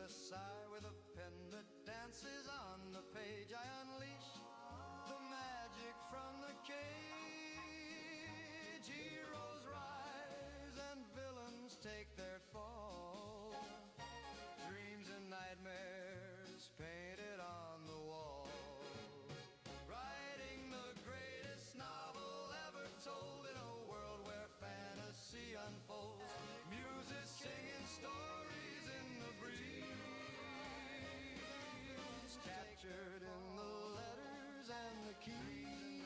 a sigh with a pen that dances on the page. I unleash the magic from the cage. Heroes rise and villains take their fall. Dreams and nightmares painted on the wall. Writing the greatest novel ever told in a world where fantasy unfolds. Muse is singing stories in the breeze, captured in the letters and the keys.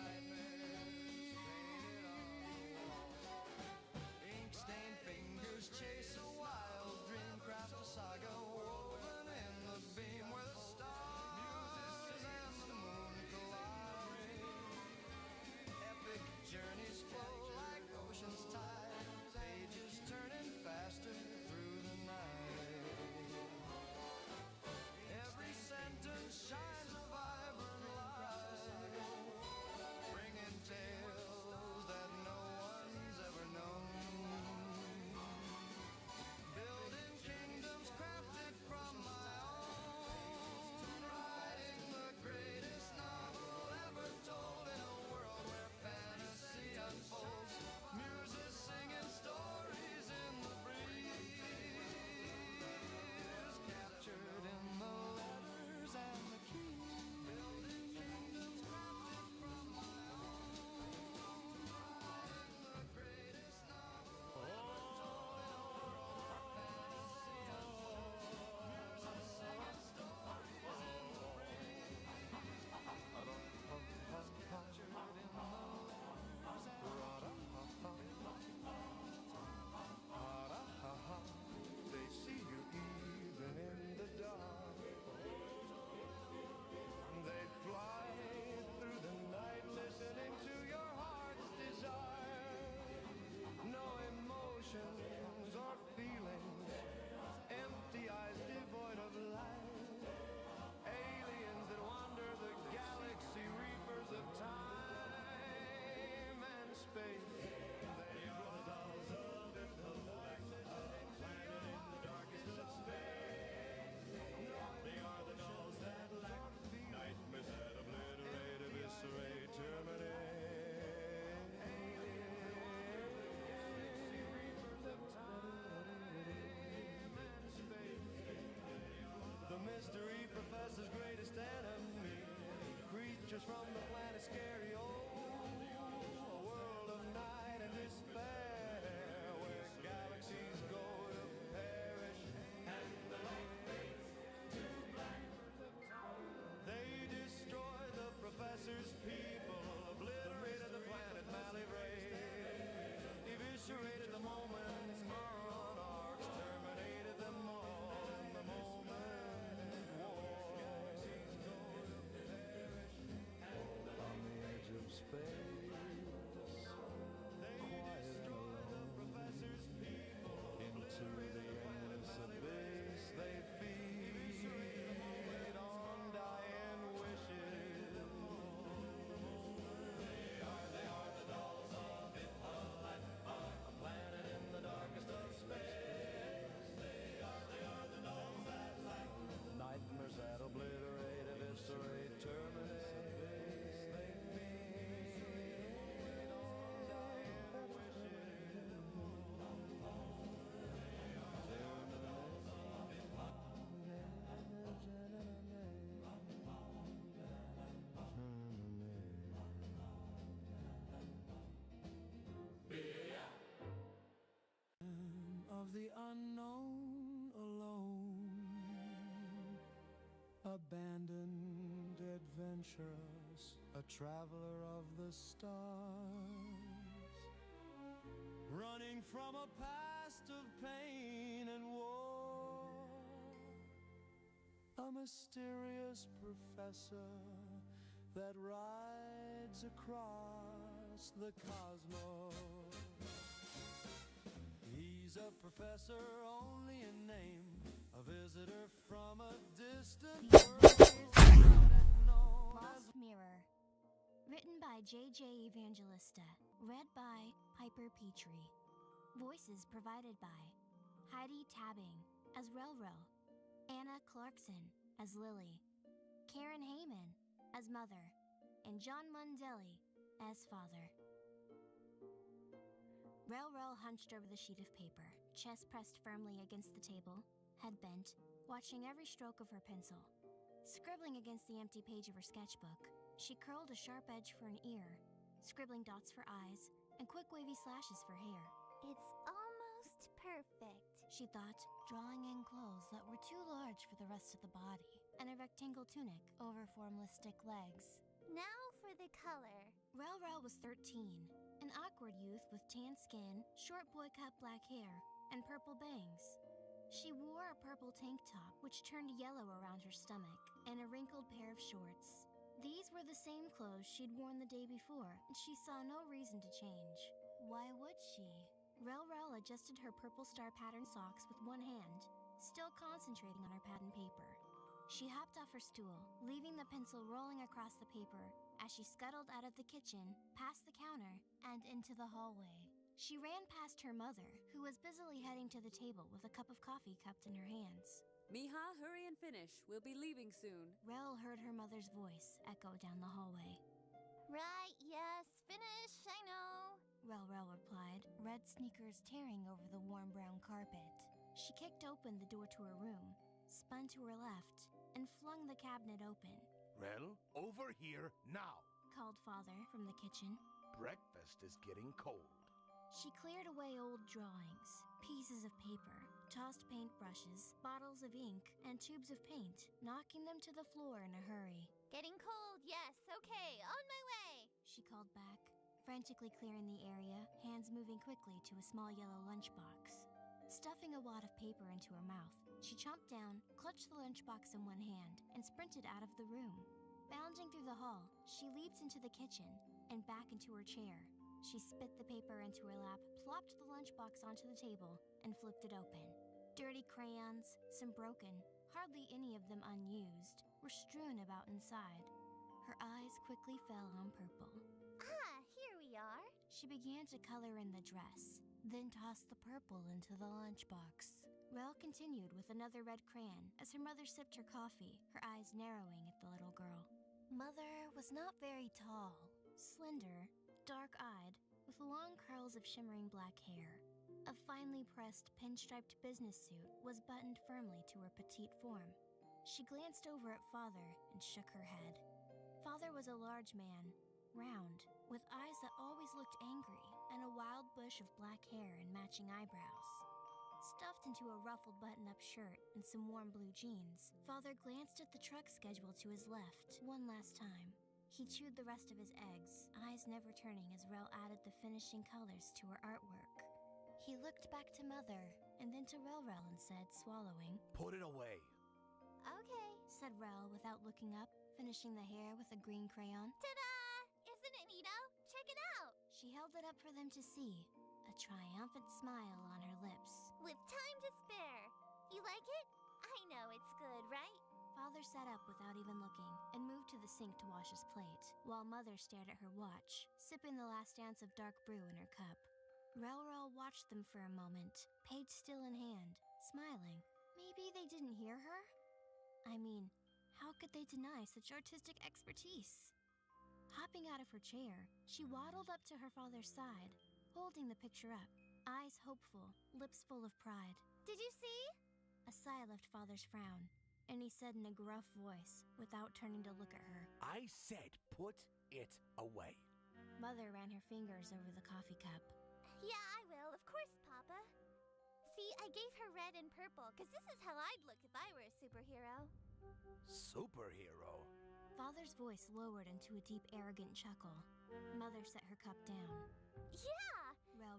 Ink-stained fingers chase a wild dream, craft a saga woven in the beam where the stars and the moon collide. Epic journeys flow like ocean's tide, pages turning faster through the night. Every sentence shines a vibrant light, bringing tales that no one's ever known. Building kingdoms crafted from my own. Writing the greatest novel ever told in a world where fantasy unfolds. Muse is singing stories in the breeze, captured in the letters and the keys. Building kingdoms crafted from my own. Writing the greatest novel ever told in a world where fantasy unfolds. Muse is singing stories in the breeze, captured in the letters and they see you even in the dark. They fly through the night listening to your heart's desire. No emotions or feelings, empty eyes devoid of light. Aliens that wander the galaxy, reapers of time and space. They are the dolls of intellect, planted in the darkest of space. They are the dolls that lack nightmares that obliterate, eviscerate, terminate. Galaxy reapers of time and space. The mystery professor's greatest enemy, creatures from the planet scary old. A world of night and despair, where galaxies go to perish and the light fades to black. They destroy the professor's people, obliterated the planet Malivray, eviscerated the moment's monarchs, terminated them all in the moment war. Galaxies go to perish on the edge of space. They destroy the professor's people, into the endless abyss. They feed on dying wishes. They are the dolls of intellect, a planet in the darkest of space. They are the dolls that lack nightmares that obliterate, eviscerate, terminate. They feed on dying wishes. Of the unknown alone, abandoned, adventurous, a traveler of the stars, running from a past of pain and war. A mysterious professor that rides across the cosmos. He's a professor only in name, a visitor from a distant world. Lost Mirror. Written by J.J. Evangelista. Read by Piper Petrie. Voices provided by Heidi Tabbing as Relro, Anna Clarkson as Lily, Karen Heyman as Mother, and John Mundelli as Father. Rel hunched over the sheet of paper, chest pressed firmly against the table, head bent, watching every stroke of her pencil. Scribbling against the empty page of her sketchbook, she curled a sharp edge for an ear, scribbling dots for eyes, and quick wavy slashes for hair. It's almost perfect, She thought, drawing in clothes that were too large for the rest of the body, and a rectangle tunic over formless stick legs. Now for the color. Rel was 13, an awkward youth with tan skin, short boy-cut black hair, and purple bangs. She wore a purple tank top, which turned yellow around her stomach, and a wrinkled pair of shorts. These were the same clothes she'd worn the day before, and she saw no reason to change. Why would she? Rel adjusted her purple star pattern socks with one hand, still concentrating on her pad and paper. She hopped off her stool, leaving the pencil rolling across the paper as she scuttled out of the kitchen, past the counter, and into the hallway. She ran past her mother, who was busily heading to the table with a cup of coffee cupped in her hands. Mija, hurry and finish. We'll be leaving soon. Rel heard her mother's voice echo down the hallway. Right, yes, finish, I know. Rel replied, red sneakers tearing over the warm brown carpet. She kicked open the door to her room, spun to her left, and flung the cabinet open. Rel, over here now. Called Father from the kitchen. Breakfast is getting cold. She cleared away old drawings, pieces of paper, tossed paintbrushes, bottles of ink, and tubes of paint, knocking them to the floor in a hurry. Getting cold, yes, okay, on my way. She called back, frantically clearing the area, hands moving quickly to a small yellow lunchbox. Stuffing a wad of paper into her mouth, she chomped down, clutched the lunchbox in one hand, and sprinted out of the room. Bounding through the hall, she leaped into the kitchen and back into her chair. She spit the paper into her lap, plopped the lunchbox onto the table, and flipped it open. Dirty crayons, some broken, hardly any of them unused, were strewn about inside. Her eyes quickly fell on purple. Ah, here we are. She began to color in the dress, then tossed the purple into the lunchbox. Rel continued with another red crayon as her mother sipped her coffee, her eyes narrowing at the little girl. Mother was not very tall, slender, dark-eyed, with long curls of shimmering black hair. A finely pressed, pinstriped business suit was buttoned firmly to her petite form. She glanced over at Father and shook her head. Father was a large man, round, with eyes that always looked angry, and a wild bush of black hair and matching eyebrows. Stuffed into a ruffled button-up shirt and some warm blue jeans, Father glanced at the truck schedule to his left one last time. He chewed the rest of his eggs, eyes never turning as Rel added the finishing colors to her artwork. He looked back to Mother, and then to Rel and said, swallowing, Put it away. Okay. said Rel without looking up, finishing the hair with a green crayon. Ta-da! Isn't it neato? Check it out. She held it up for them to see, a triumphant smile on her lips. With time to spare. You like it? I know it's good, right? Father sat up without even looking and moved to the sink to wash his plate, while Mother stared at her watch, sipping the last ounce of dark brew in her cup. Rel watched them for a moment, page still in hand, smiling. Maybe they didn't hear her? I mean, how could they deny such artistic expertise? Hopping out of her chair, she waddled up to her father's side, holding the picture up, eyes hopeful, lips full of pride. Did you see? A sigh left Father's frown, and he said in a gruff voice, without turning to look at her. I said put it away. Mother ran her fingers over the coffee cup. Yeah, I will, of course, Papa. See, I gave her red and purple, because this is how I'd look if I were a superhero. Superhero? Father's voice lowered into a deep, arrogant chuckle. Mother set her cup down. Yeah!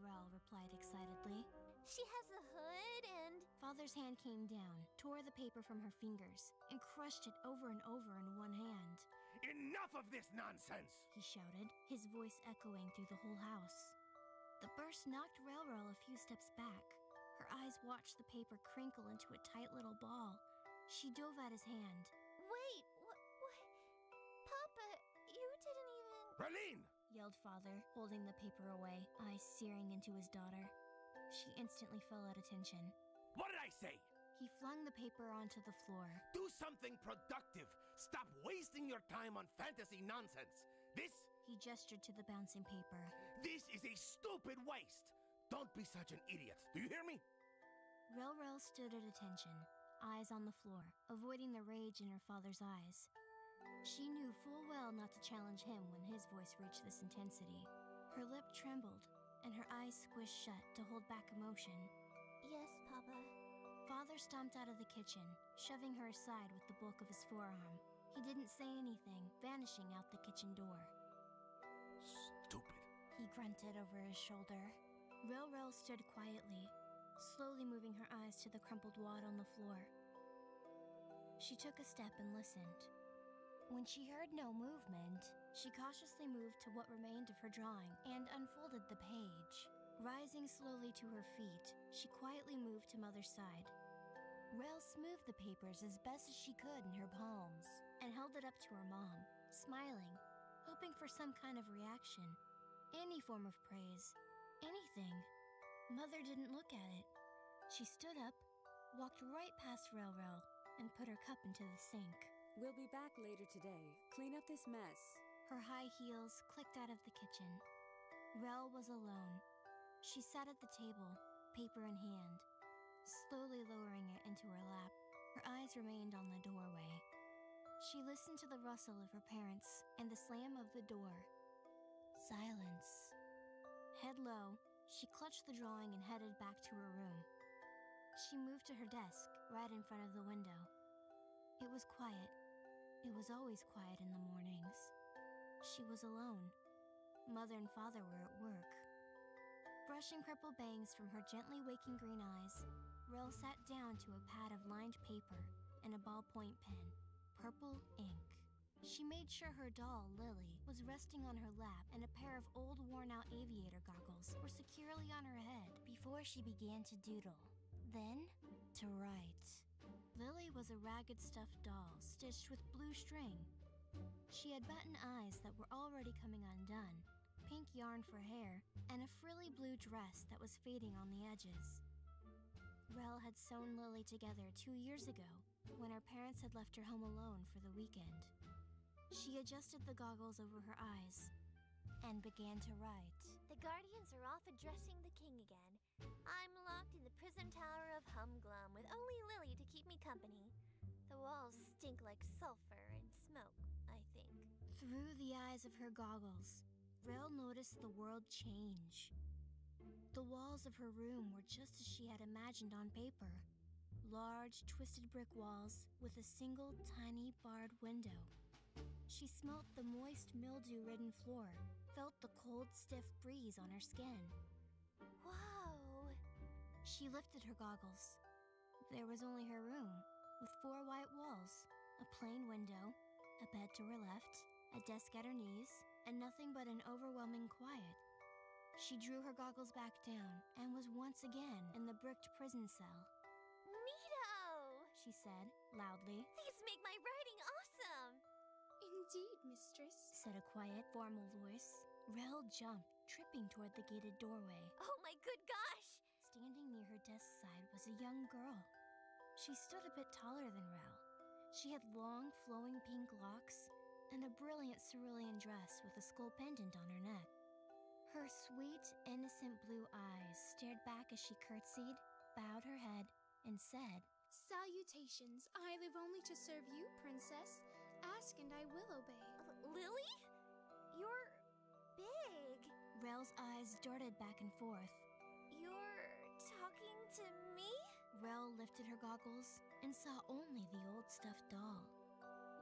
Rel replied excitedly. She has a hood and... Father's hand came down, tore the paper from her fingers, and crushed it over and over in one hand. Enough of this nonsense! He shouted, his voice echoing through the whole house. The burst knocked Rel a few steps back. Her eyes watched the paper crinkle into a tight little ball. She dove at his hand. Wait, what? Papa, you didn't even... Berlin! Yelled Father, holding the paper away, eyes searing into his daughter. She instantly fell at attention. What did I say? He flung the paper onto the floor. Do something productive. Stop wasting your time on fantasy nonsense. He gestured to the bouncing paper. This is a stupid waste. Don't be such an idiot. Do you hear me? Rel stood at attention, eyes on the floor, avoiding the rage in her father's eyes. She knew full well not to challenge him when his voice reached this intensity. Her lip trembled, and her eyes squished shut to hold back emotion. Yes, Papa. Father stomped out of the kitchen, shoving her aside with the bulk of his forearm. He didn't say anything, vanishing out the kitchen door. Stupid. He grunted over his shoulder. Rel stood quietly, slowly moving her eyes to the crumpled wad on the floor. She took a step and listened. When she heard no movement, she cautiously moved to what remained of her drawing and unfolded the page. Rising slowly to her feet, she quietly moved to Mother's side. Rel smoothed the papers as best as she could in her palms and held it up to her mom, smiling, hoping for some kind of reaction, any form of praise, anything. Mother didn't look at it. She stood up, walked right past Rel, and put her cup into the sink. We'll be back later today. Clean up this mess. Her high heels clicked out of the kitchen. Rel was alone. She sat at the table, paper in hand, slowly lowering it into her lap. Her eyes remained on the doorway. She listened to the rustle of her parents and the slam of the door. Silence. Head low, she clutched the drawing and headed back to her room. She moved to her desk, right in front of the window. It was quiet. It was always quiet in the mornings. She was alone. Mother and Father were at work. Brushing purple bangs from her gently waking green eyes, Rel sat down to a pad of lined paper and a ballpoint pen, purple ink. She made sure her doll, Lily, was resting on her lap and a pair of old worn-out aviator goggles were securely on her head before she began to doodle. Then, to write. Lily was a ragged stuffed doll stitched with blue string. She had button eyes that were already coming undone, pink yarn for hair, and a frilly blue dress that was fading on the edges. Rel had sewn Lily together 2 years ago, when her parents had left her home alone for the weekend. She adjusted the goggles over her eyes and began to write. The Guardians are off addressing the king again. I'm locked in the prison tower of Humglum with only Lily to keep me company. The walls stink like sulfur and smoke, I think. Through the eyes of her goggles, Rel noticed the world change. The walls of her room were just as she had imagined on paper. Large, twisted brick walls with a single tiny barred window. She smelt the moist, mildew-ridden floor, felt the cold, stiff breeze on her skin. Whoa! She lifted her goggles. There was only her room, with 4 white walls, a plain window, a bed to her left, a desk at her knees, and nothing but an overwhelming quiet. She drew her goggles back down and was once again in the bricked prison cell. Neato! She said, loudly. These make my writing awesome! Indeed, mistress, Said a quiet, formal voice. Rel jumped, tripping toward the gated doorway. Oh my good gosh! Standing near her desk side was a young girl. She stood a bit taller than Rel. She had long, flowing pink locks and a brilliant cerulean dress with a skull pendant on her neck. Her sweet, innocent blue eyes stared back as she curtsied, bowed her head, and said, salutations. I live only to serve you, princess. Ask and I will obey. Lily? You're big. Rel's eyes darted back and forth. You're talking to me? Rel lifted her goggles and saw only the old stuffed doll.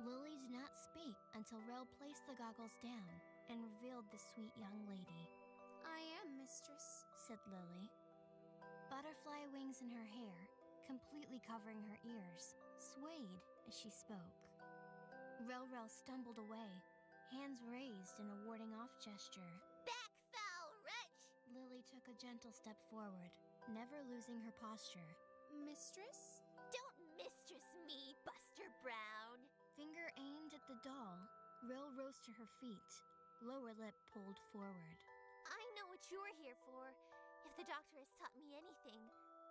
Lily did not speak until Rel placed the goggles down and revealed the sweet young lady. I am, mistress, Said Lily. Butterfly wings in her hair, completely covering her ears, swayed as she spoke. Rel stumbled away, hands raised in a warding off gesture. Back, foul wretch! Lily took a gentle step forward, never losing her posture. Mistress? Don't mistress me, Buster Brown! Finger aimed at the doll, Rel rose to her feet, lower lip pulled forward. I know what you're here for. If the doctor has taught me anything,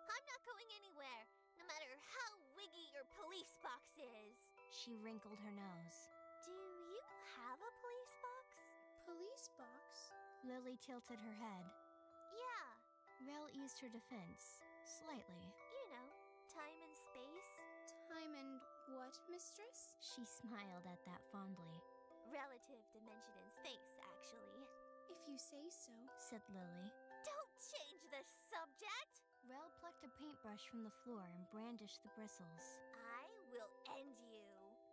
I'm not going anywhere. no matter how wiggy your police box is. She wrinkled her nose. Do you have a police box? Police box? Lily tilted her head. Yeah, Rel eased her defense, slightly. you know, time and space. Time and what, mistress? She smiled at that fondly. Relative dimension and space, actually. If you say so. Said Lily. Don't change the subject! Rel plucked a paintbrush from the floor and brandished the bristles. I will end you.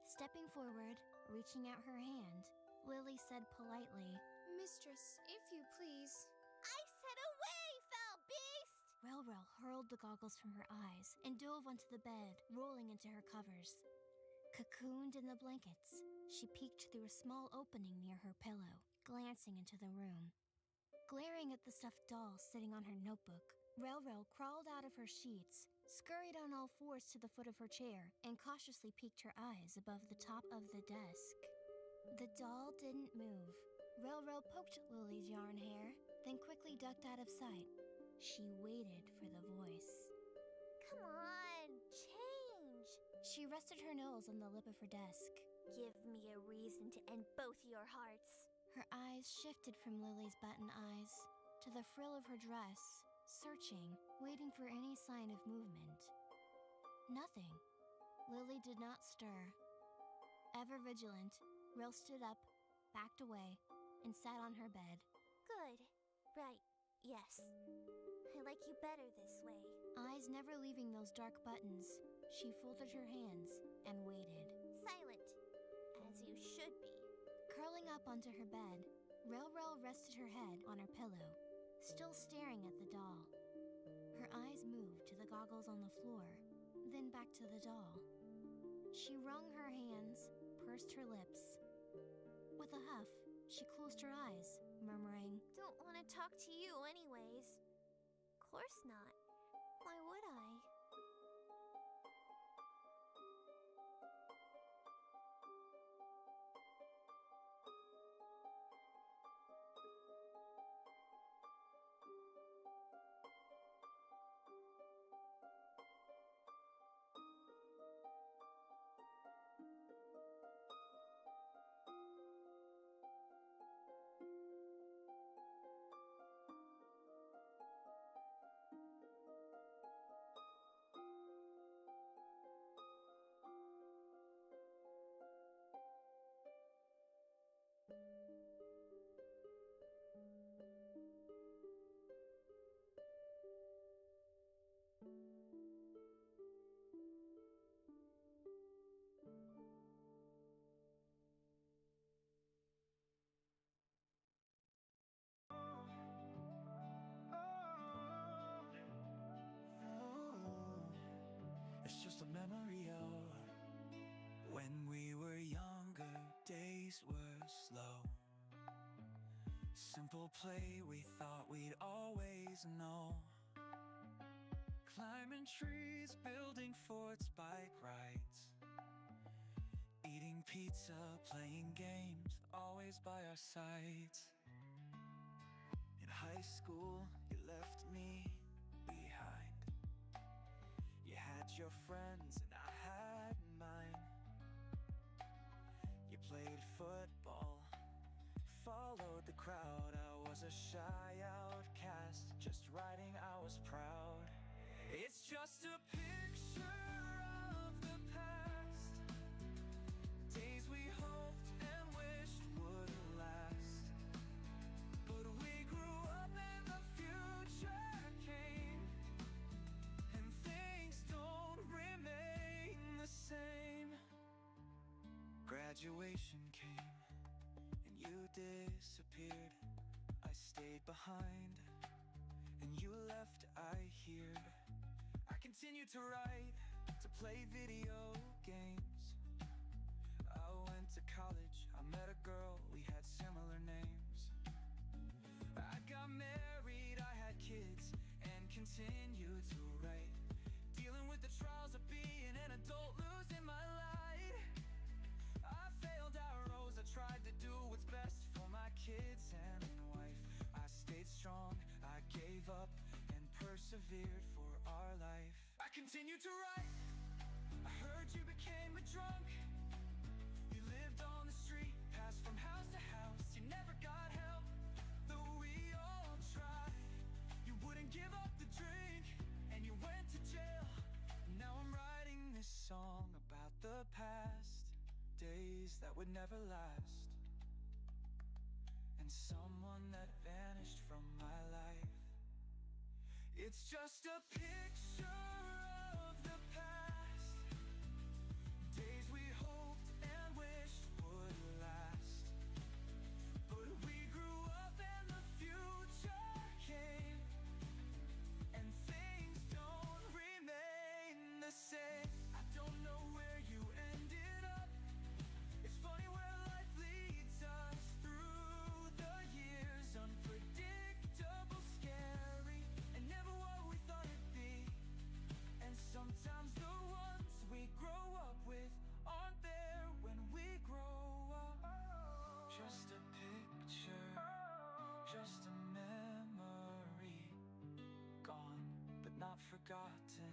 Stepping forward, reaching out her hand, Lily said politely, Mistress, if you please. I said away, foul beast! Rel hurled the goggles from her eyes and dove onto the bed, rolling into her covers. Cocooned in the blankets, she peeked through a small opening near her pillow, glancing into the room. Glaring at the stuffed doll sitting on her notebook, Rel crawled out of her sheets, scurried on all fours to the foot of her chair, and cautiously peeked her eyes above the top of the desk. The doll didn't move. Rel poked Lily's yarn hair, then quickly ducked out of sight. She waited for the voice. Come on, change! She rested her nose on the lip of her desk. Give me a reason to end both your hearts. Her eyes shifted from Lily's button eyes to the frill of her dress, searching, waiting for any sign of movement. Nothing. Lily did not stir. Ever vigilant, Rel stood up, backed away, and sat on her bed. Good. Right. Yes. I like you better this way. Eyes never leaving those dark buttons, she folded her hands and waited. Silent. As you should be. Curling up onto her bed, Rel rested her head on her pillow, still staring at the doll. Her eyes moved to the goggles on the floor, then back to the doll. She wrung her hands, pursed her lips. With a huff, she closed her eyes, murmuring, Don't want to talk to you anyways. Course not. Why would I? It's just a memory of when we were younger, days were slow. Simple play we thought we'd always know. Climbing trees, building forts, bike rides. Eating pizza, playing games, always by our sides. In high school, you left me behind. You had your friends and I had mine. You played football, followed the crowd. I was a shy outcast, just writing I was proud. It's just a picture of the past, days we hoped and wished would last. But we grew up and the future came, and things don't remain the same. Graduation came, and you disappeared. I stayed behind, and you left, I heard. I continued to write, to play video games. I went to college, I met a girl, we had similar names. I got married, I had kids, and continued to write. Dealing with the trials of being an adult, losing my light. I failed, I rose, I tried to do what's best for my kids and wife. I stayed strong, I gave up and persevered for our life. I continue to write. I heard you became a drunk. You lived on the street, passed from house to house. You never got help, though we all tried. You wouldn't give up the drink, and you went to jail. Now I'm writing this song about the past, days that would never last, and someone that vanished from my life. It's just a picture of the past, days we hoped and wished would last. But we grew up and the future came, and things don't remain the same. I don't know where you ended up. It's funny where life leads us through the years. Unpredictable, scary, and never what we thought it'd be. And sometimes the ones we grow up with aren't there when we grow up. Just a picture, just a memory, gone but not forgotten.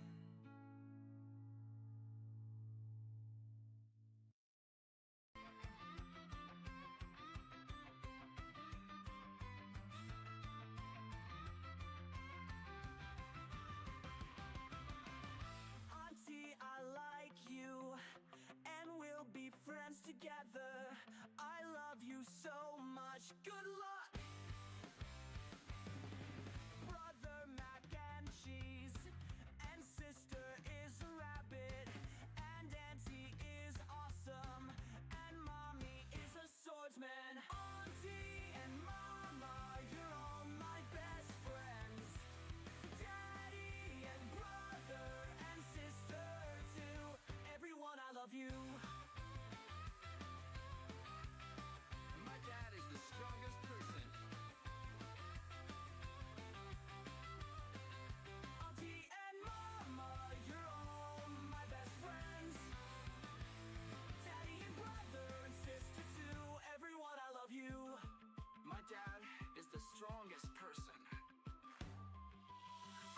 Auntie, I like you, and we'll be friends together. I love you so much. Good luck! Brother mac and cheese, and sister is a rabbit, and auntie is awesome, and mommy is a swordsman. Auntie and mama, you're all my best friends. Daddy and brother and sister too. Everyone, I love you. My dad is the strongest person. Auntie and mama, you're all my best friends. Daddy and brother and sister too. Everyone, I love you. My dad is the strongest person.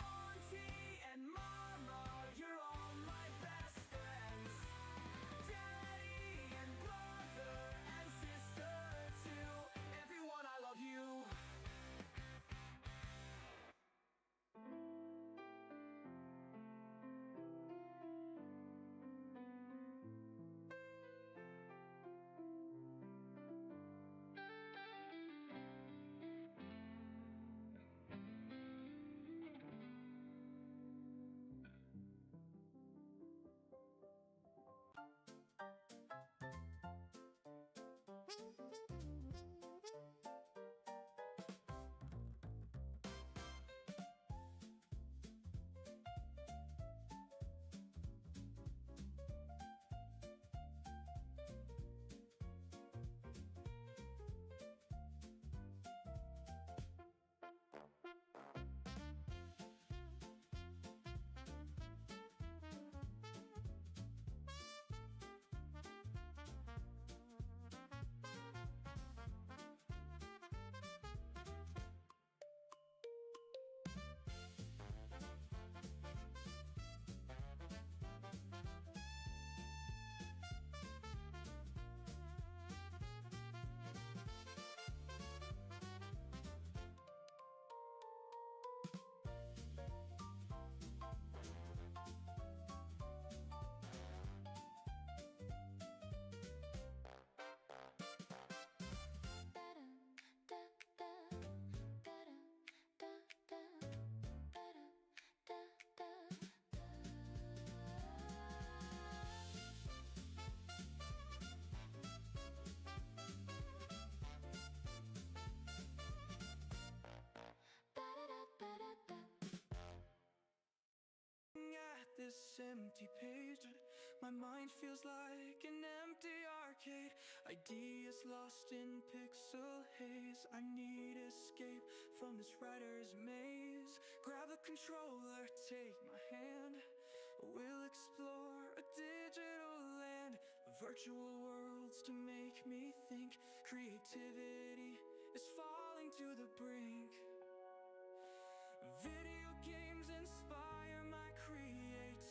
Auntie and mama, you're all my best friends. Daddy and brother and sister too. Everyone, I love you. At this empty page, my mind feels like an empty arcade. Ideas lost in pixel haze. I need escape from this writer's maze. Grab the controller, take my hand. We'll explore a digital land, virtual worlds to make me think. Creativity is falling to the brink. Video games inspire my creativity.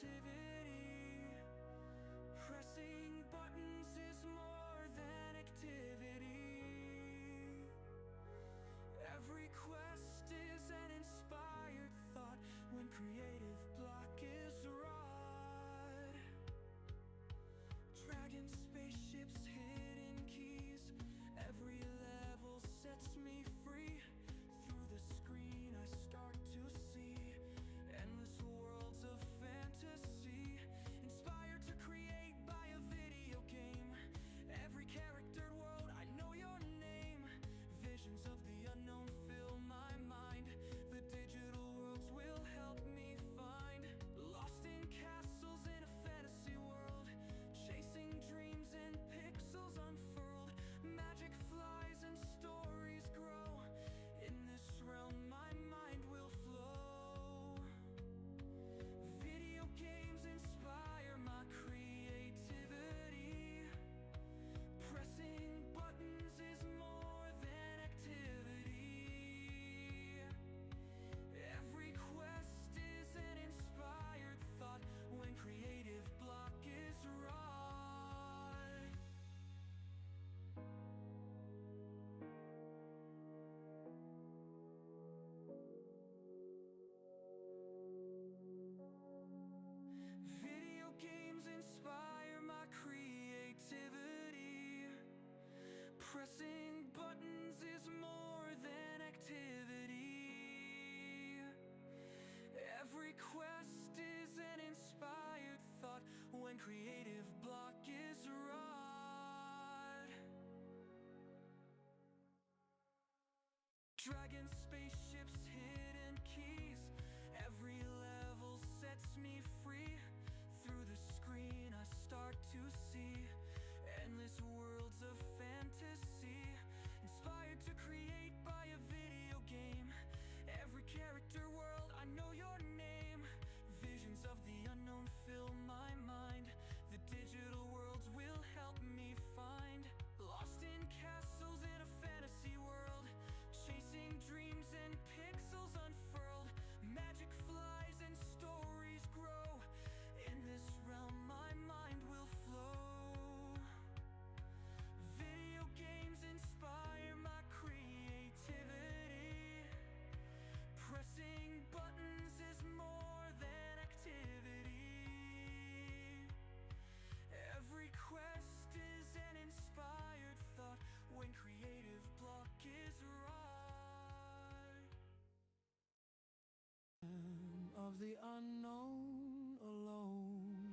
the unknown alone,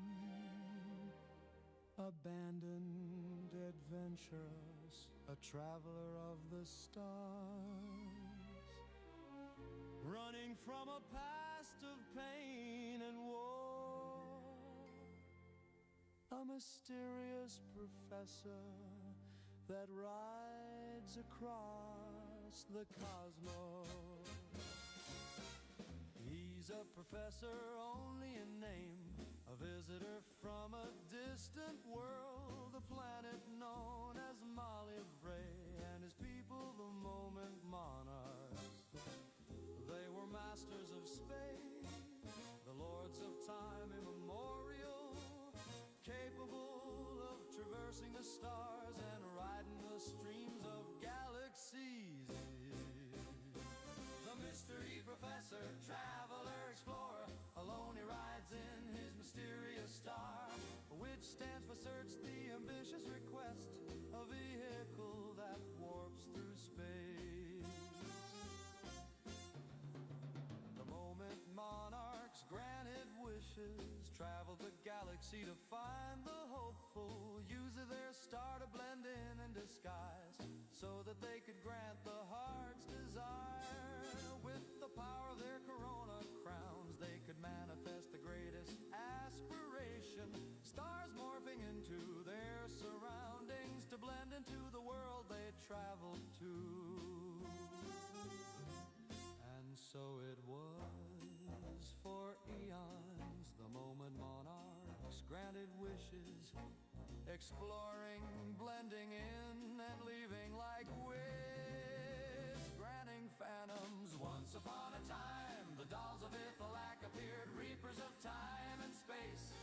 abandoned, adventurous, a traveler of the stars, running from a past of pain and war, a mysterious professor that rides across the cosmos. He's a professor only in name, a visitor from a distant world, the planet known as Malivray, and his people the moment monarchs. They were masters of space, the lords of time immemorial, capable of traversing the stars and riding the streams of galaxies. The mystery professor, traveler, explorer, alone he rides in his mysterious star, which stands for search, the ambitious request, a vehicle that warps through space. The moment monarchs granted wishes, traveled the galaxy to find the hopeful, using their star to blend in disguise, so that they could grant the heart's desire. With the power of their corona crowns, they could manifest the greatest aspiration, stars morphing into their surroundings to blend into the world they traveled to. And so it was for eons, the moment monarchs granted wishes, exploring, blending in, and leaving like wish, granting phantoms. Once upon a time, the dolls of Ithalak appeared, reapers of time and space,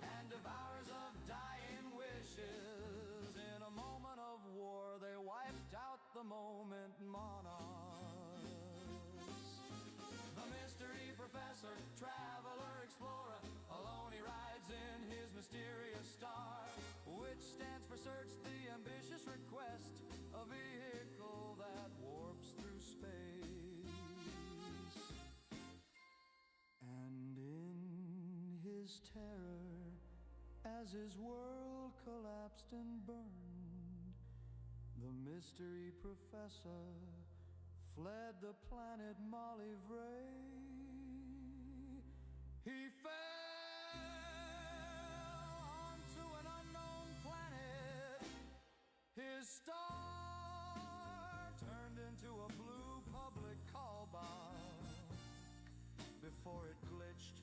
and devourers of dying wishes. In a moment of war, they wiped out the moment monarchs. The mystery professor, traveler, explorer, alone he rides in his mysterious star, which stands for search, the ambitious request, a vehicle that warps through space. And in his terror, as his world collapsed and burned, the mystery professor fled the planet Malivray. He fell onto an unknown planet. His star turned into a blue public call bar before it glitched,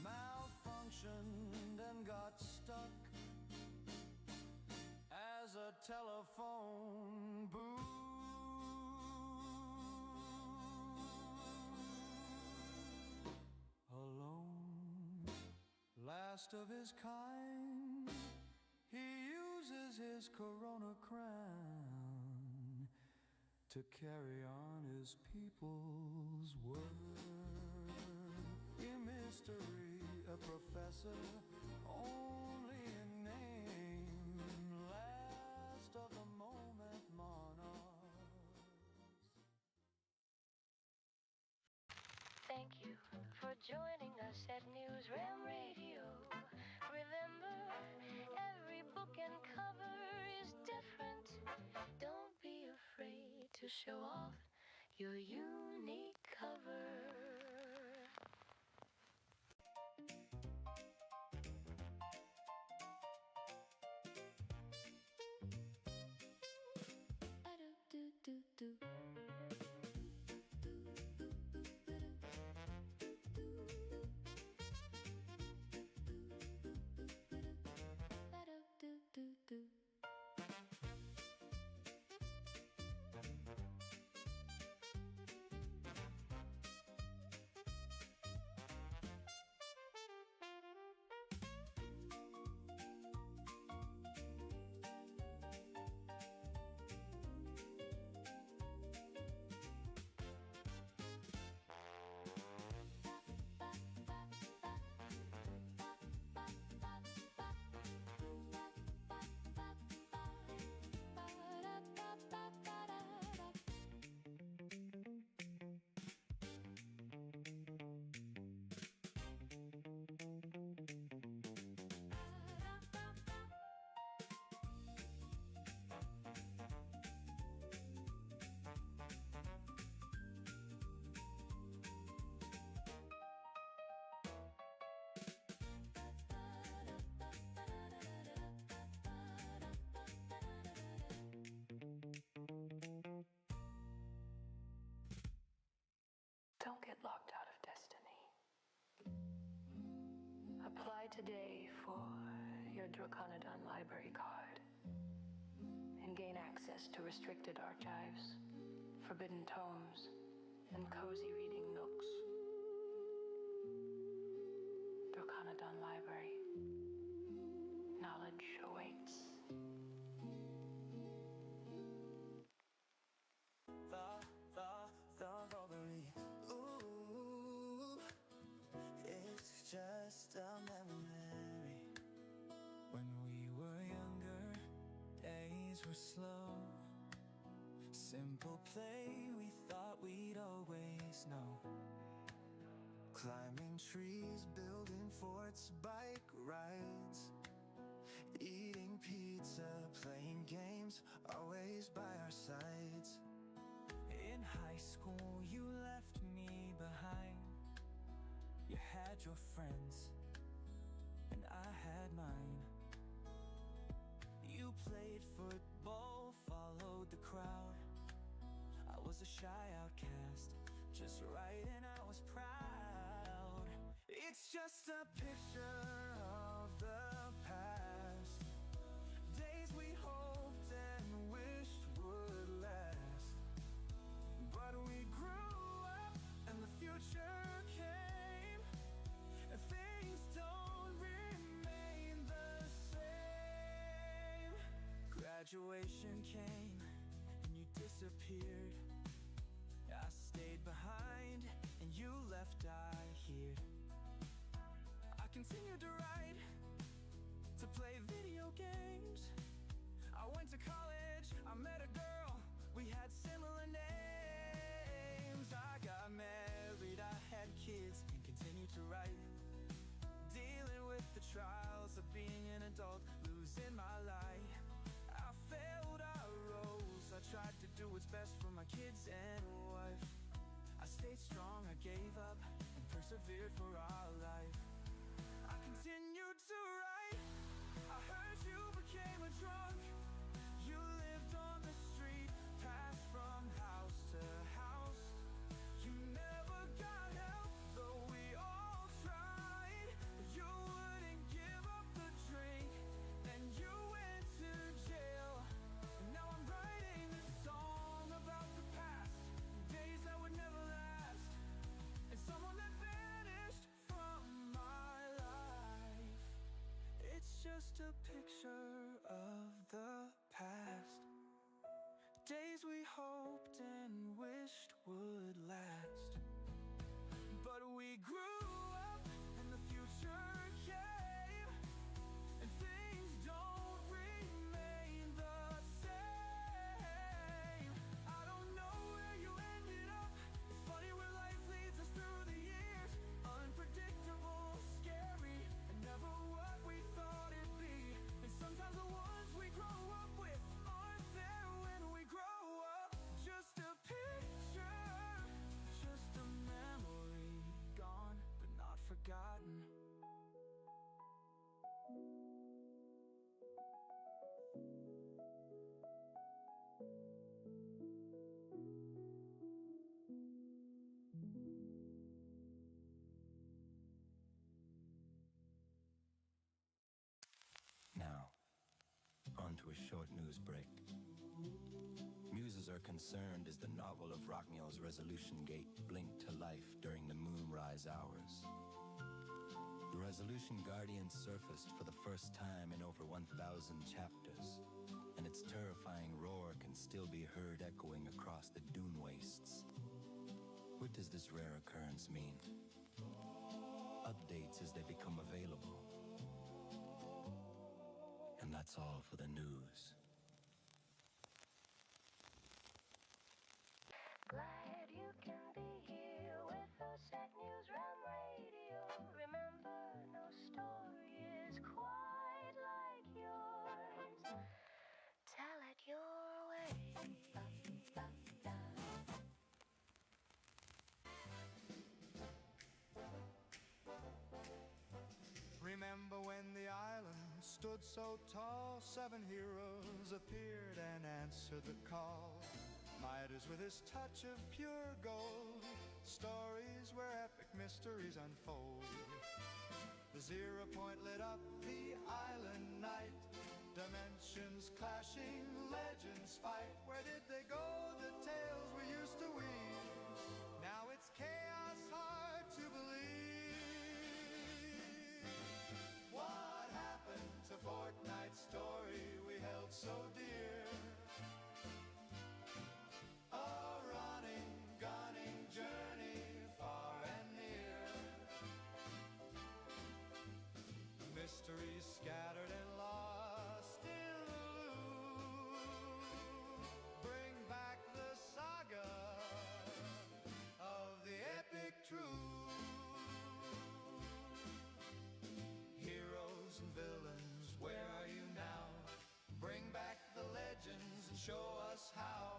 malfunctioned, and got stuck as a telephone booth. Alone, last of his kind, he uses his corona crown to carry on his people's word. In mystery, a professor only in name, last of the moment monarchs. Thank you for joining us at Muse Realm Radio. Remember, every book and cover is different. Don't be afraid to show off your unique cover. Apply today for your Draconodon library card and gain access to restricted archives, forbidden tomes, and cozy reading nooks. Draconodon Library. Knowledge awaits. The robbery. Ooh, it's just a memory. When we were younger, days were slow. Simple play we thought we'd always know. Climbing trees, building forts, bike rides, eating pizza, playing games, always by our sides. In high school, you left me behind. You had your friends, and I had mine. You played football, followed the crowd. I was a shy outcast, just right, and I was proud. It's just a picture of the past. Days we hoped and wished would last. But we grew up and the future came, and things don't remain the same. Graduation came and you disappeared. I stayed behind and you left, I hid. I continued to write, to play video games. I went to college, I met a girl, we had similar names. I got married, I had kids, and continued to write, dealing with the trials of being an adult, losing my light. I failed, I rose, I tried to do what's best for my kids and wife. I stayed strong, I gave up, and persevered for our life. I continued to write. I heard you became a drunk. You lived on the street, passed from house to house. You never got help, though we all tried. You wouldn't give up the drink, then you went to jail. And now I'm writing a song about the past, days that would never last, and someone that vanished from my life. It's just a picture of the past. Days we hoped and wished would last. But we grew up and the future came, and things don't remain the same. I don't know where you ended up. It's funny where life leads us through the years. Unpredictable, scary, and never what we thought it'd be. And sometimes the ones we grow up with aren't there when we grow up. Just a picture, just a memory, gone but not forgotten. Now, on to a short news break. Muses are concerned as the novel of Rockmuel's Resolution Gate blinked to life during the moonrise hours. The Resolution Guardian surfaced for the first time in over 1,000 chapters, and its terrifying roar can still be heard echoing across the dune wastes. What does this rare occurrence mean? Updates as they become available. And that's all for the news. Glad you can be here with us at Muse Realm Radio. Remember, no story is quite like yours. Tell it your way. Remember when the island stood so tall, 7 heroes appeared and answered the call. Midas with his touch of pure gold, stories where epic mysteries unfold. The Zero Starlight lit up the island night. Dimensions clashing, legends fight. Where did they go, the tales we used to weave? Now it's chaos, hard to believe. What happened to Fortnite's story we held so dear? A running, gunning journey far and near. Mysteries scattered and lost in the loop. Bring back the saga of the epic truth. Heroes and villains, where are you now? Bring back the legends and show us how.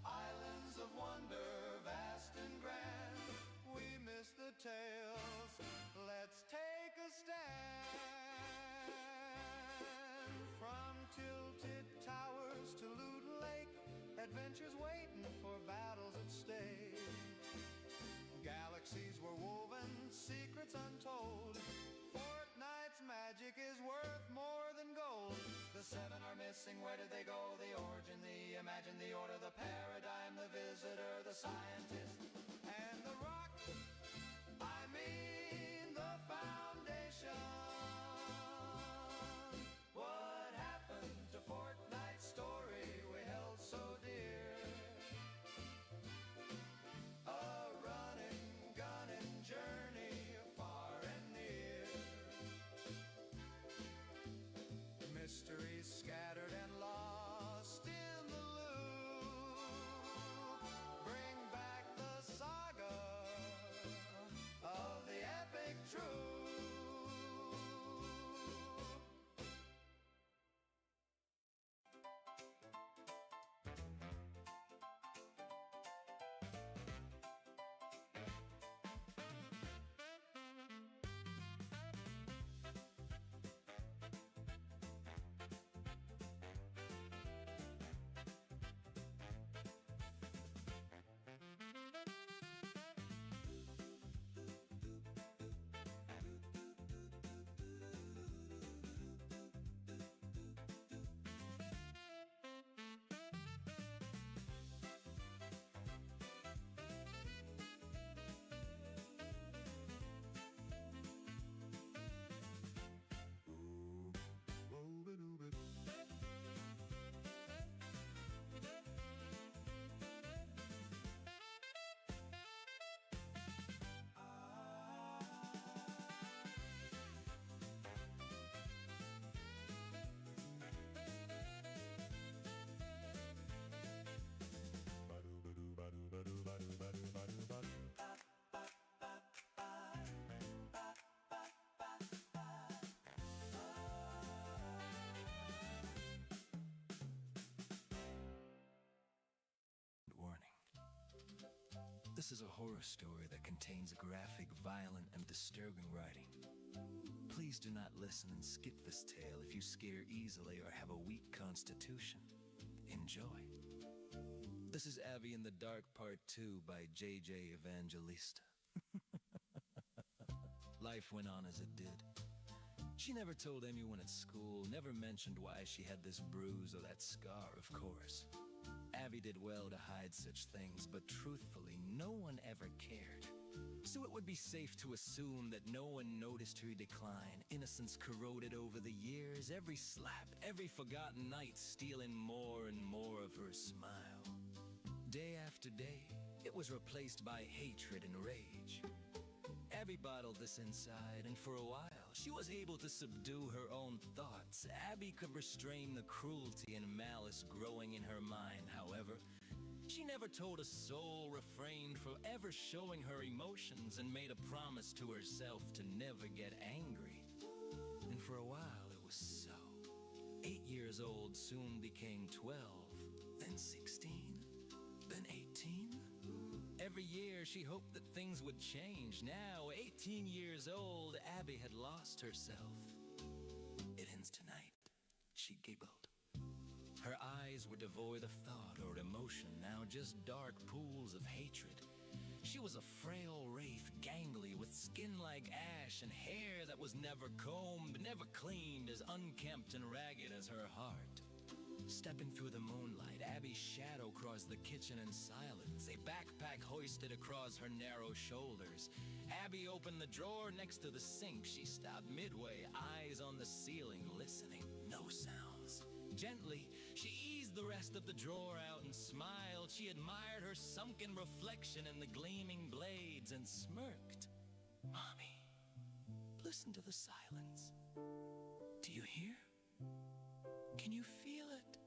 Islands of wonder, vast and grand. We miss the tales, let's take a stand. From tilted towers to Loot Lake, adventures waiting for battles at stake. Galaxies were woven, secrets untold. Fortnite's magic is worth more than gold. The seven are missing, where did they go? The origin, the imagine, the order, the paradigm, the visitor, the scientist, and the rock. I mean the foundation. What happened to Fortnite's story we held so dear? A running, gunning journey far and near. Mysteries scattered and lost in the loop. Bring back the saga of the epic truth. Warning. This is a horror story that contains graphic, violent, and disturbing writing. Please do not listen and skip this tale if you scare easily or have a weak constitution. Enjoy. This is Abby in the Dark Part 2 by J.J. Evangelista. Life went on as it did. She never told anyone at school, never mentioned why she had this bruise or that scar, of course. Abby did well to hide such things, but truthfully, no one ever cared. So it would be safe to assume that no one noticed her decline, innocence corroded over the years, every slap, every forgotten night stealing more and more of her smile. Day after day, it was replaced by hatred and rage. Abby bottled this inside, and for a while, she was able to subdue her own thoughts. Abby could restrain the cruelty and malice growing in her mind. However, she never told a soul, refrained from ever showing her emotions, and made a promise to herself to never get angry. And for a while, it was so. 8 years old soon became 12, then 16, then 18. Every year, she hoped that things would change. Now, 18 years old, Abby had lost herself. It ends tonight, she giggled. Her eyes were devoid of thought or emotion, now just dark pools of hatred. She was a frail wraith, gangly, with skin like ash and hair that was never combed, never cleaned, as unkempt and ragged as her heart. Stepping through the moonlight, Abby's shadow crossed the kitchen in silence, a backpack hoisted across her narrow shoulders. Abby opened the drawer next to the sink. She stopped midway, eyes on the ceiling, listening. No sounds. Gently, she eased the rest of the drawer out and smiled. She admired her sunken reflection in the gleaming blades and smirked. Mommy, listen to the silence. Do you hear? Can you feel it?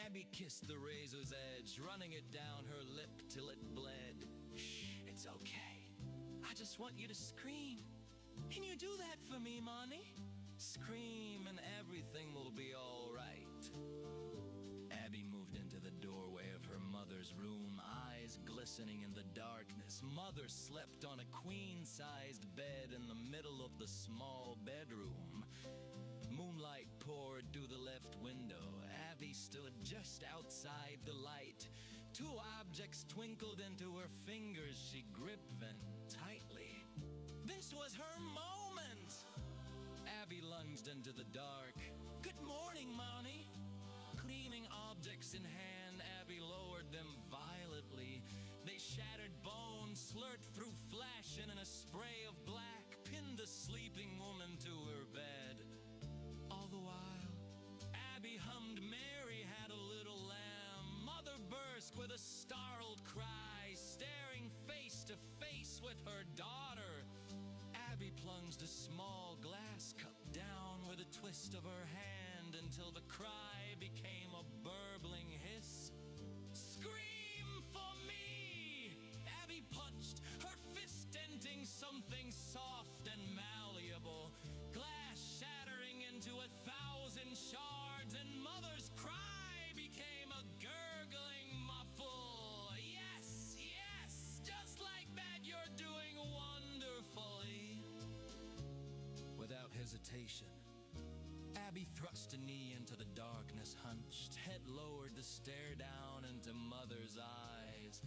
Abby kissed the razor's edge, running it down her lip till it bled. Shh, it's okay. I just want you to scream. Can you do that for me, Mommy? Scream and everything will be all right. Abby moved into the doorway of her mother's room, eyes glistening in the darkness. Mother slept on a queen-sized bed in the middle of the small bedroom. Moonlight poured through the left window. Abby stood just outside the light. Two objects twinkled into her fingers. She gripped them tightly. This was her moment! Abby lunged into the dark. Good morning, Mommy. Gleaming objects in hand, Abby lowered them violently. They shattered bones, slurred through flesh, and in a spray of black, pinned the sleeping woman to her bed. All the while, Abby hummed Mary Had a Little Lamb. Mother burst with a startled cry, staring face to face with her daughter. Abby plunged a small glass cup down with a twist of her hand until the cry became a burbling hiss. Scream for me! Abby punched, her fist denting something soft and malleable. Glass shattering into 1,000 shards, and Mother's cry became a gurgling muffle. Yes, yes, just like that, you're doing wonderfully. Without hesitation, Abby thrust a knee into the darkness, hunched, head lowered to stare down into Mother's eyes.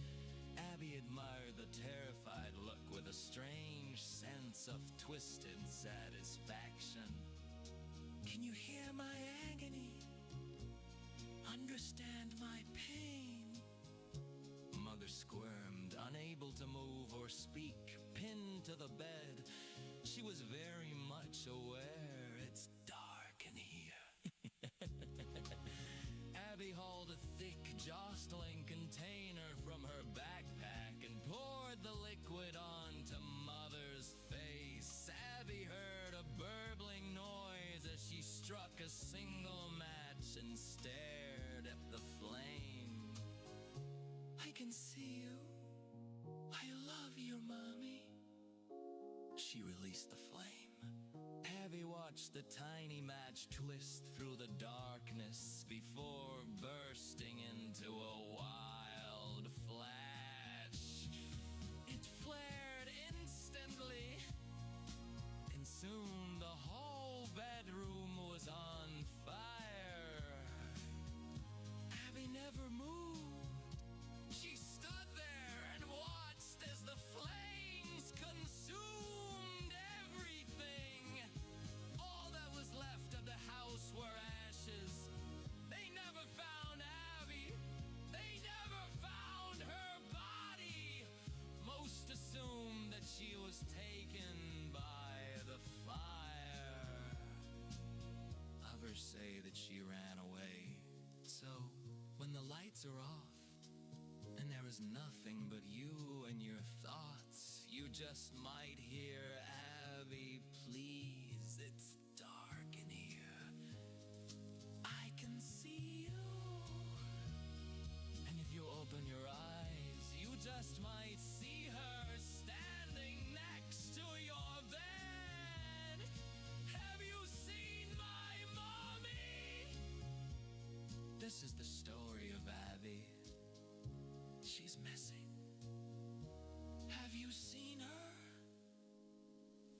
Abby admired the terrified look with a strange sense of twisted satisfaction. Can you hear my agony? Understand my pain? Mother squirmed, unable to move or speak, pinned to the bed. She was very much aware it's dark in here. Abby hauled a thick, jostling container from her backpack and poured the liquid onto Mother's face. Abby heard a burbling noise as she struck a single match and stared at the flame. I can see you. I love you, Mommy. She released the flame. Abby watched the tiny match twist through the darkness before bursting into a wild flash. It flared instantly, and soon the whole bedroom was on fire. Abby never moved. She stood there and watched as the flames consumed everything. All that was left of the house were ashes. They never found Abby. They never found her body. Most assumed that she was taken by the fire. Others say that she ran away. So, when the lights are off, and there is nothing but you and your thoughts, you just might hear, Abby, please, it's dark in here. I can see you. And if you open your eyes, you just might see her standing next to your bed. Have you seen my Mommy? This is the story of Abby. She's missing. Have you seen her?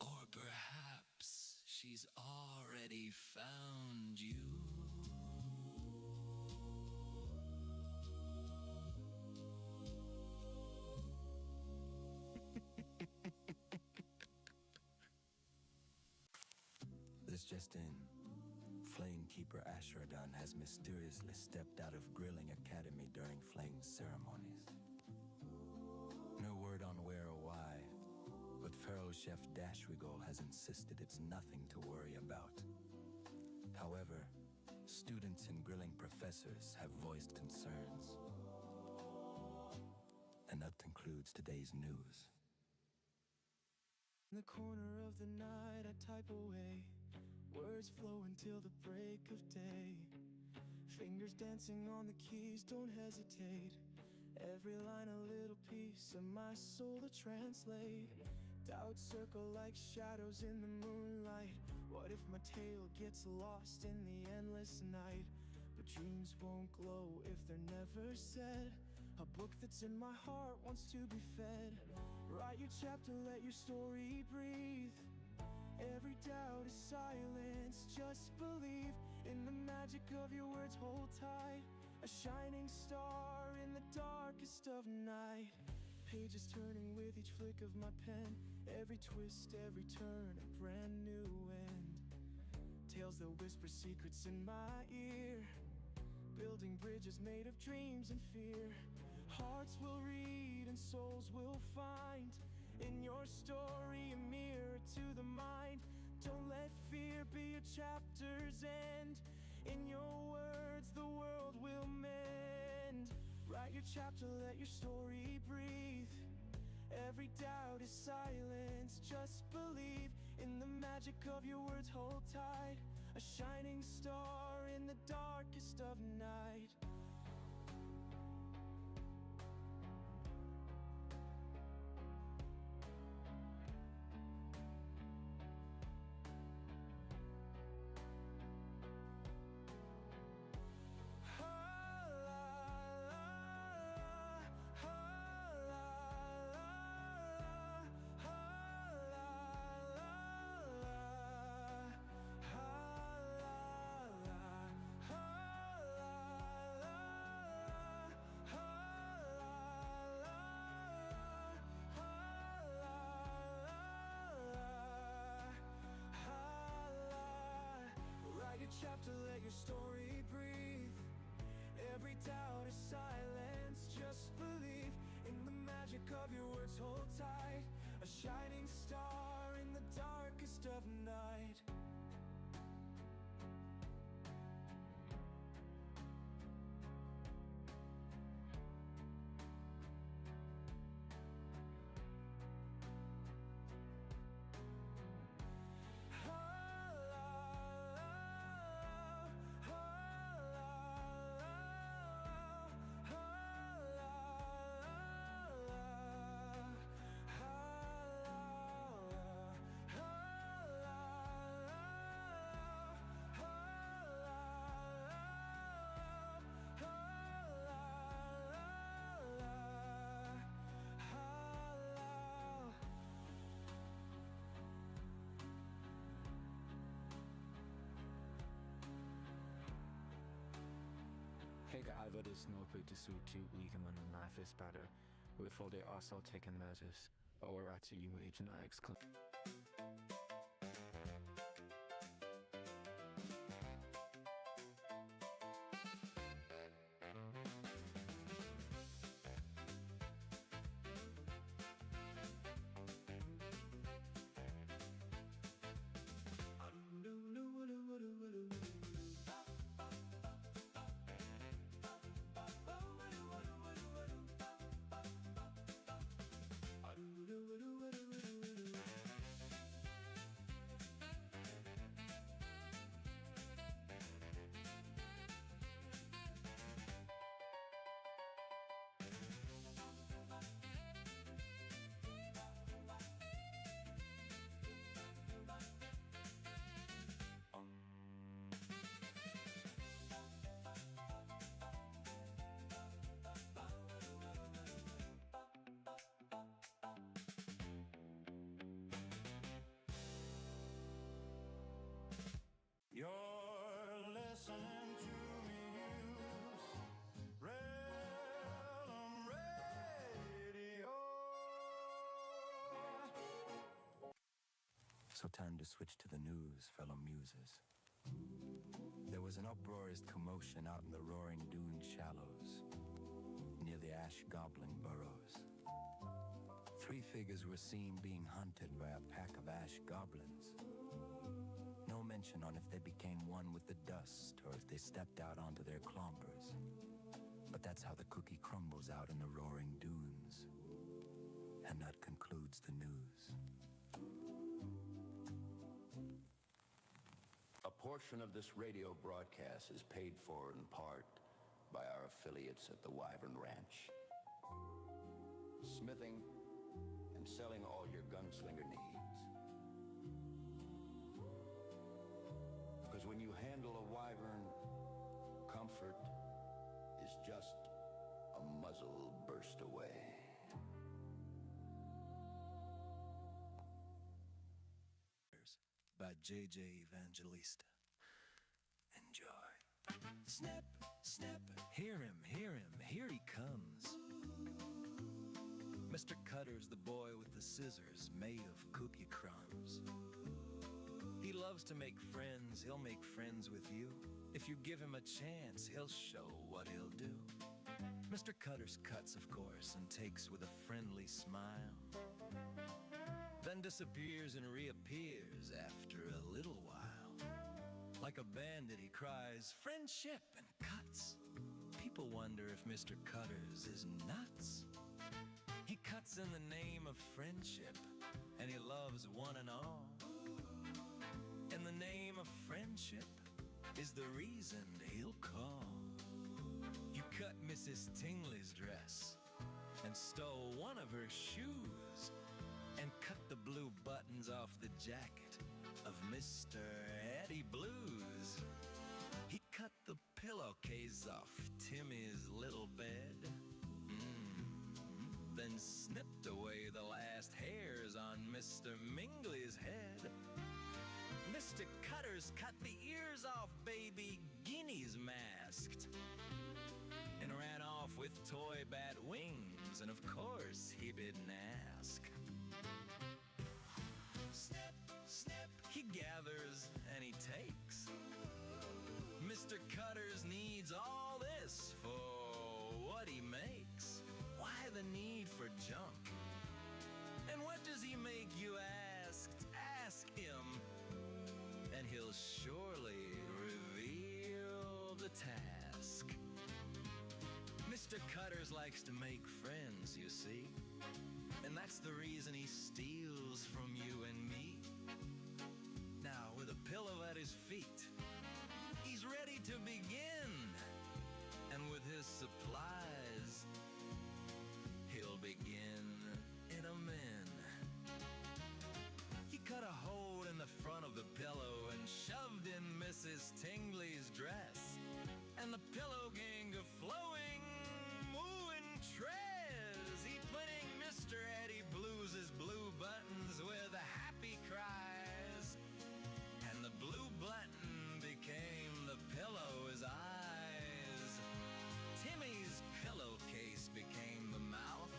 Or perhaps she's already found you. This just in. Flamekeeper Ashradon has mysteriously stepped out of Grilling Academy during Flame ceremonies. No word on where or why, but Pharaoh Chef Dashwigal has insisted it's nothing to worry about. However, students and grilling professors have voiced concerns. And that concludes today's news. In the corner of the night I type away, words flow until the break of day. Fingers dancing on the keys, don't hesitate. Every line a little piece of my soul to translate. Doubts circle like shadows in the moonlight. What if my tale gets lost in the endless night? But dreams won't glow if they're never said. A book that's in my heart wants to be fed. Write your chapter, let your story breathe. Every doubt is silence, just believe in the magic of your words, hold tight. A shining star in the darkest of night. Pages turning with each flick of my pen. Every twist, every turn, a brand new end. Tales that whisper secrets in my ear. Building bridges made of dreams and fear. Hearts will read and souls will find. In your story, a mirror to the mind. Don't let fear be your chapter's end. In your words, the world will mend. Write your chapter, let your story breathe. Every doubt is silence, just believe in the magic of your words, hold tight. A shining star in the darkest of night. Chapter, let your story breathe. Every doubt is silence, just believe in the magic of your words, hold tight. A shining star in the darkest of night. Över det snårbyggde sottybliga man en life is better. With all the also taken measures, or at you agent I exclaim. You're listening to Muse Realm Radio. So time to switch to the news, fellow muses. There was an uproarious commotion out in the roaring dune shallows, near the ash goblin burrows. 3 figures were seen being hunted by a pack of ash goblins. No mention on if they became one with the dust or if they stepped out onto their clombers. But that's how the cookie crumbles out in the roaring dunes. And that concludes the news. A portion of this radio broadcast is paid for in part by our affiliates at the Wyvern Ranch. Smithing and selling all your gunslinger needs. Because when you handle a wyvern, comfort is just a muzzle burst away. By J.J. Evangelista. Enjoy. Snip, snip, hear him, here he comes. Mr. Cutter's the boy with the scissors made of cookie crumbs. He loves to make friends, he'll make friends with you. If you give him a chance, he'll show what he'll do. Mr. Cutter's cuts, of course, and takes with a friendly smile. Then disappears and reappears after a little while. Like a bandit, he cries, "Friendship," and cuts. People wonder if Mr. Cutters is nuts. He cuts in the name of friendship, and he loves one and all. And the name of friendship is the reason he'll call. You cut Mrs. Tingley's dress and stole one of her shoes and cut the blue buttons off the jacket of Mr. Eddie Blues. He cut the pillowcase off Timmy's little bed. Then snipped away the last hairs on Mr. Mingley's head. Mr. Cutters cut the ears off baby guineas masked and ran off with toy bat wings, and of course he didn't ask. Snip, snip, he gathers and he takes. Mr. Cutters needs all this for what he makes. Why the need for junk? And what does he make, you ask? Ask him, and he'll surely reveal the task. Mr. Cutters likes to make friends, you see, and that's the reason he steals from you and me. Now, with a pillow at his feet, he's ready to begin, and with his supplies, he'll begin in a min. He cut a hole in the front of the pillow and shoved in Mrs. Tingley's dress, and the pillow gang a flowing, mooing trez. He putting Mr. Eddie Blues' blue buttons with the happy cries, and the blue button became the pillow's eyes. Timmy's pillowcase became the mouth,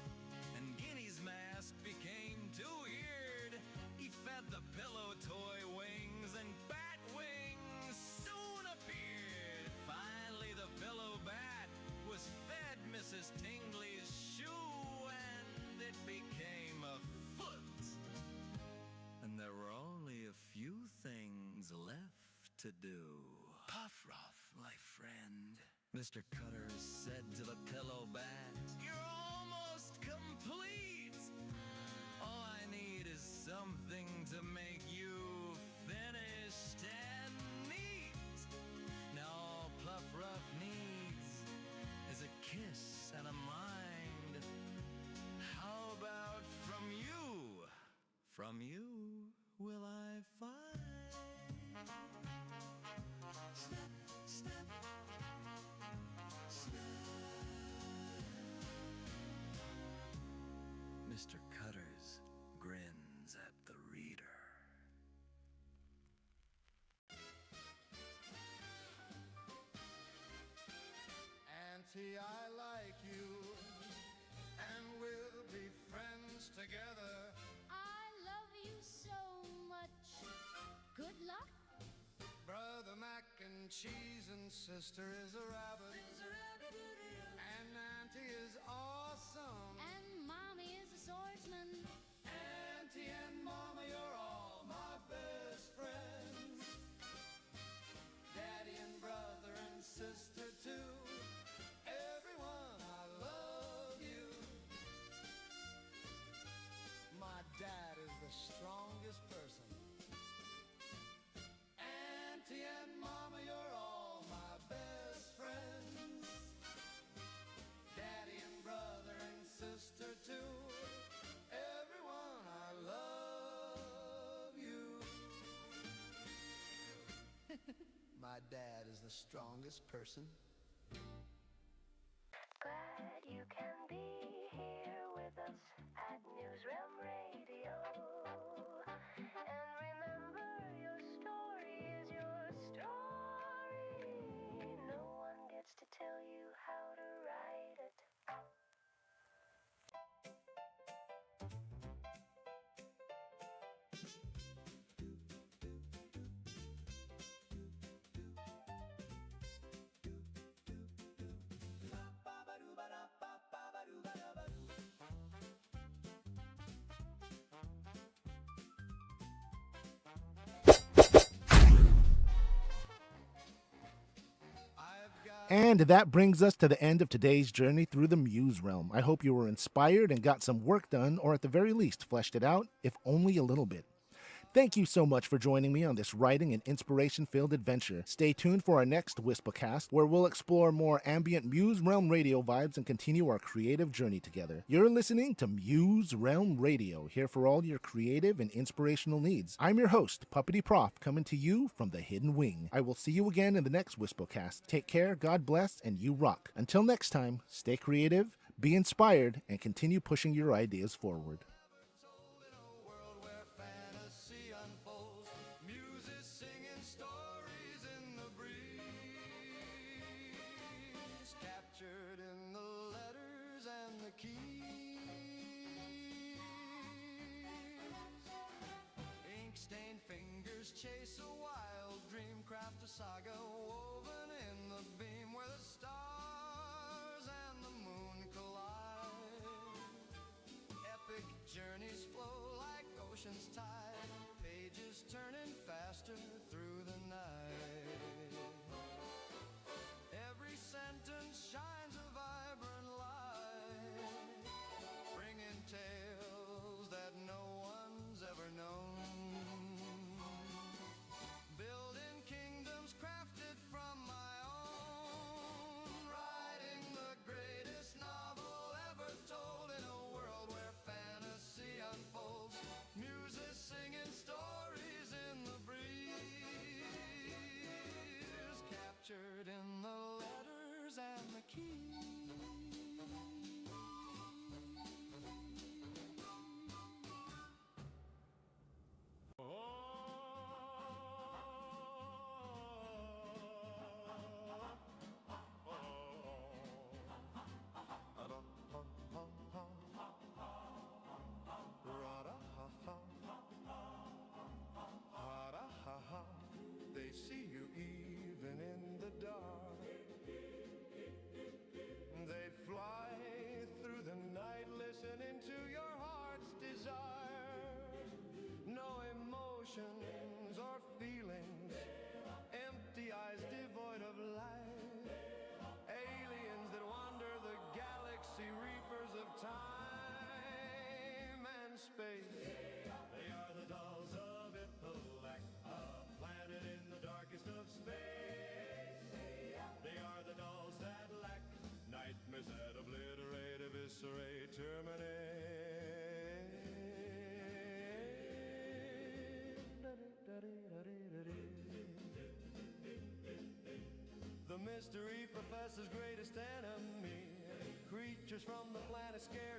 and Guinea's mask became two-eared. He fed the pillow toy wings, and bat wings soon appeared. Finally, the pillow bat was fed Mrs. Tingley's shoe, and it became a foot. And there were only a few things left to do. Puff rough, my friend, Mr. Cutters said to the pillow bat, "You're almost complete. All I need is something to make you finished and neat. Now all Puff Rough needs is a kiss and a mind. How about from you? From you will I find." Snap, snap, snap. Mr. Cutters grins at the reader. Auntie, I like you, and we'll be friends together. I love you so much. and cheese, and sister is a rabbit. And auntie is awesome. And mommy is a swordsman. Auntie and mama, you're all my best friends. Daddy and brother and sister too. Everyone, I love you. My dad is the strongest person. Auntie and mama, you're all my best friends. Daddy and brother and sister too. Everyone, I love you. My dad is the strongest person. Glad you can be here with us at Muse Realm Radio. And remember, your story is your story. No one gets to tell you how to write it. And that brings us to the end of today's journey through the Muse Realm. I hope you were inspired and got some work done, or at the very least fleshed it out, if only a little bit. Thank you so much for joining me on this writing and inspiration-filled adventure. Stay tuned for our next Wispacast, where we'll explore more ambient Muse Realm radio vibes and continue our creative journey together. You're listening to Muse Realm Radio, here for all your creative and inspirational needs. I'm your host, Puppety Prof, coming to you from the Hidden Wing. I will see you again in the next Wispacast. Take care, God bless, and you rock. Until next time, stay creative, be inspired, and continue pushing your ideas forward. Captured in the letters and the keys. Ink-stained fingers chase a wild dream, craft a saga woven in the beam where the stars and the moon collide. Epic journeys flow like ocean's tide, pages turning faster through the night. Every sentence shines a vibrant light, bringing tales that no one's ever known. Building kingdoms crafted from my own, writing the greatest novel ever told in a world where fantasy unfolds. Muses singing stories in the breeze, captured in the letters and the keys. They see you even in the dark. They fly through the night, listening to your heart's desire. No emotions or feelings, empty eyes devoid of light. Aliens that wander the galaxy, reapers of time and space. They are the dolls of Ithalak, a planet in the darkest of space. They are the dolls that lack nightmares that obliterate, eviscerate, terminate. The mystery professor's greatest enemy, creatures from the planet scared